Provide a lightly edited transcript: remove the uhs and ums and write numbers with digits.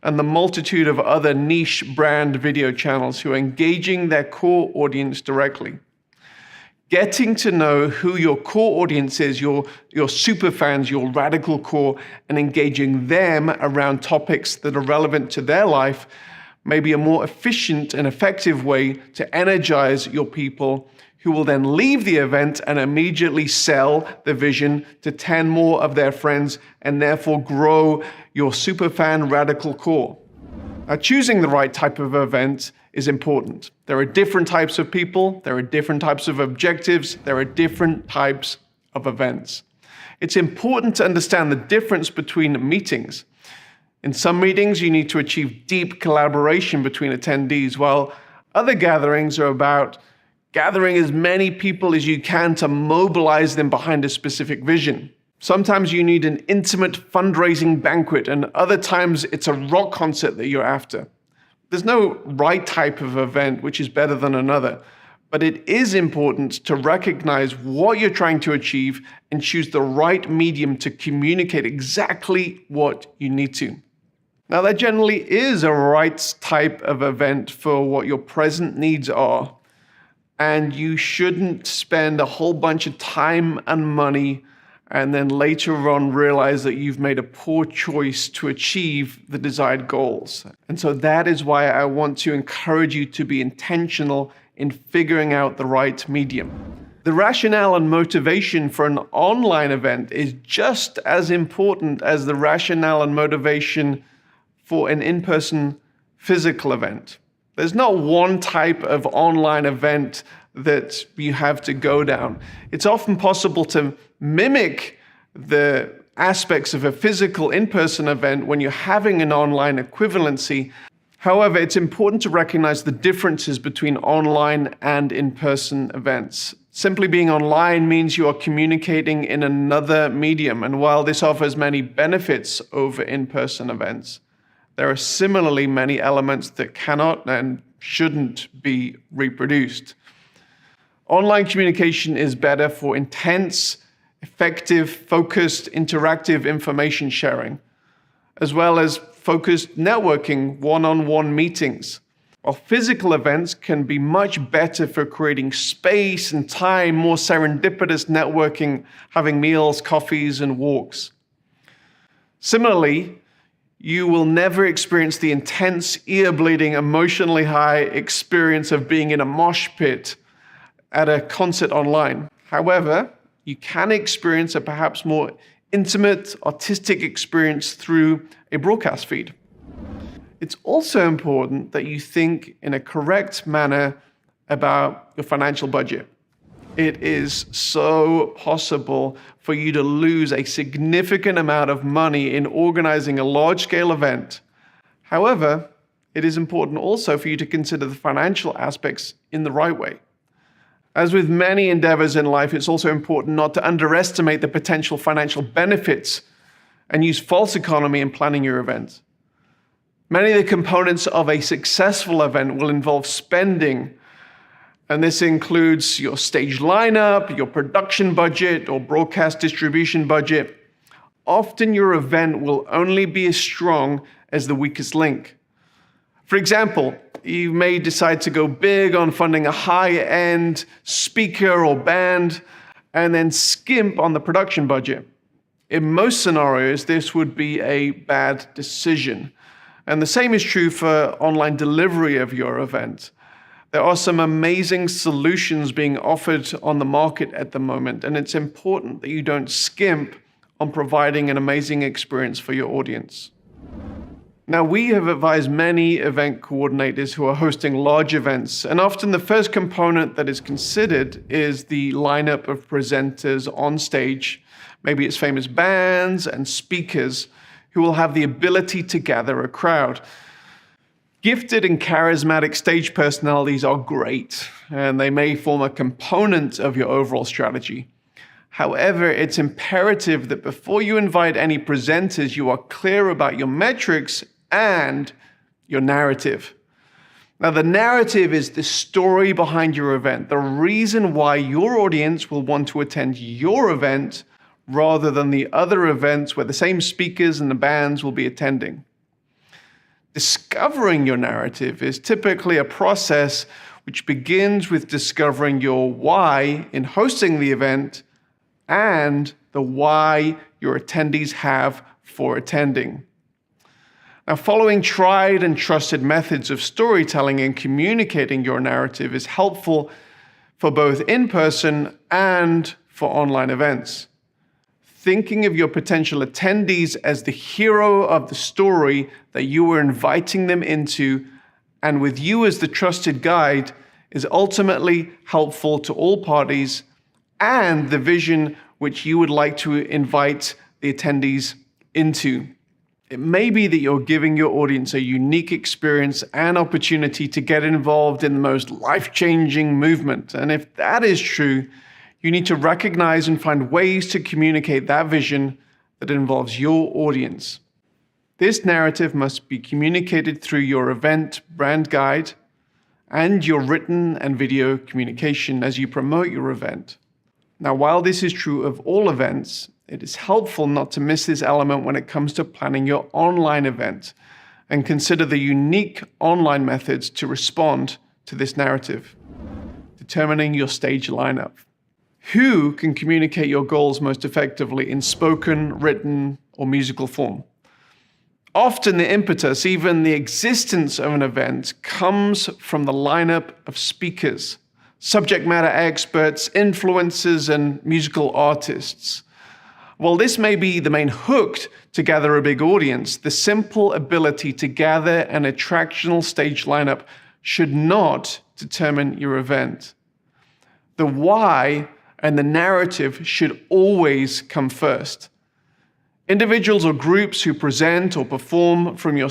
and the multitude of other niche brand video channels who are engaging their core audience directly. Getting to know who your core audience is, your super fans, your radical core, and engaging them around topics that are relevant to their life may be a more efficient and effective way to energize your people, who will then leave the event and immediately sell the vision to 10 more of their friends and therefore grow your superfan radical core. Now, choosing the right type of event is important. There are different types of people, there are different types of objectives, there are different types of events. It's important to understand the difference between meetings. In some meetings, you need to achieve deep collaboration between attendees, while other gatherings are about gathering as many people as you can to mobilize them behind a specific vision. Sometimes you need an intimate fundraising banquet, and other times it's a rock concert that you're after. There's no right type of event which is better than another, but it is important to recognize what you're trying to achieve and choose the right medium to communicate exactly what you need to. Now, there generally is a right type of event for what your present needs are, and you shouldn't spend a whole bunch of time and money and then later on realize that you've made a poor choice to achieve the desired goals. And so that is why I want to encourage you to be intentional in figuring out the right medium. The rationale and motivation for an online event is just as important as the rationale and motivation for an in-person physical event. There's not one type of online event that you have to go down. It's often possible to mimic the aspects of a physical in-person event when you're having an online equivalency. However, it's important to recognize the differences between online and in-person events. Simply being online means you are communicating in another medium, and while this offers many benefits over in-person events, there are similarly many elements that cannot and shouldn't be reproduced. Online communication is better for intense, effective, focused, interactive information sharing, as well as focused networking, one-on-one meetings. While physical events can be much better for creating space and time, more serendipitous networking, having meals, coffees, and walks. Similarly, you will never experience the intense, ear-bleeding, emotionally high experience of being in a mosh pit at a concert online. However, you can experience a perhaps more intimate, artistic experience through a broadcast feed. It's also important that you think in a correct manner about your financial budget. It is so possible for you to lose a significant amount of money in organizing a large-scale event. However, it is important also for you to consider the financial aspects in the right way. As with many endeavors in life, it's also important not to underestimate the potential financial benefits and use false economy in planning your event. Many of the components of a successful event will involve spending, and this includes your stage lineup, your production budget, or broadcast distribution budget. Often your event will only be as strong as the weakest link. For example, you may decide to go big on funding a high-end speaker or band and then skimp on the production budget. In most scenarios, this would be a bad decision. And the same is true for online delivery of your event. There are some amazing solutions being offered on the market at the moment, and it's important that you don't skimp on providing an amazing experience for your audience. Now, we have advised many event coordinators who are hosting large events, and often the first component that is considered is the lineup of presenters on stage. Maybe it's famous bands and speakers who will have the ability to gather a crowd. Gifted and charismatic stage personalities are great, and they may form a component of your overall strategy. However, it's imperative that before you invite any presenters, you are clear about your metrics and your narrative. Now, the narrative is the story behind your event, the reason why your audience will want to attend your event rather than the other events where the same speakers and the bands will be attending. Discovering your narrative is typically a process which begins with discovering your why in hosting the event and the why your attendees have for attending. Now, following tried and trusted methods of storytelling and communicating your narrative is helpful for both in-person and for online events. Thinking of your potential attendees as the hero of the story that you are inviting them into, and with you as the trusted guide, is ultimately helpful to all parties and the vision which you would like to invite the attendees into. It may be that you're giving your audience a unique experience and opportunity to get involved in the most life-changing movement. And if that is true, you need to recognize and find ways to communicate that vision that involves your audience. This narrative must be communicated through your event brand guide and your written and video communication as you promote your event. Now, while this is true of all events, it is helpful not to miss this element when it comes to planning your online event, and consider the unique online methods to respond to this narrative. Determining your stage lineup. Who can communicate your goals most effectively in spoken, written, or musical form? Often the impetus, even the existence of an event, comes from the lineup of speakers, subject matter experts, influencers, and musical artists. While this may be the main hook to gather a big audience, the simple ability to gather an attractional stage lineup should not determine your event. The why and the narrative should always come first. Individuals or groups who present or perform from your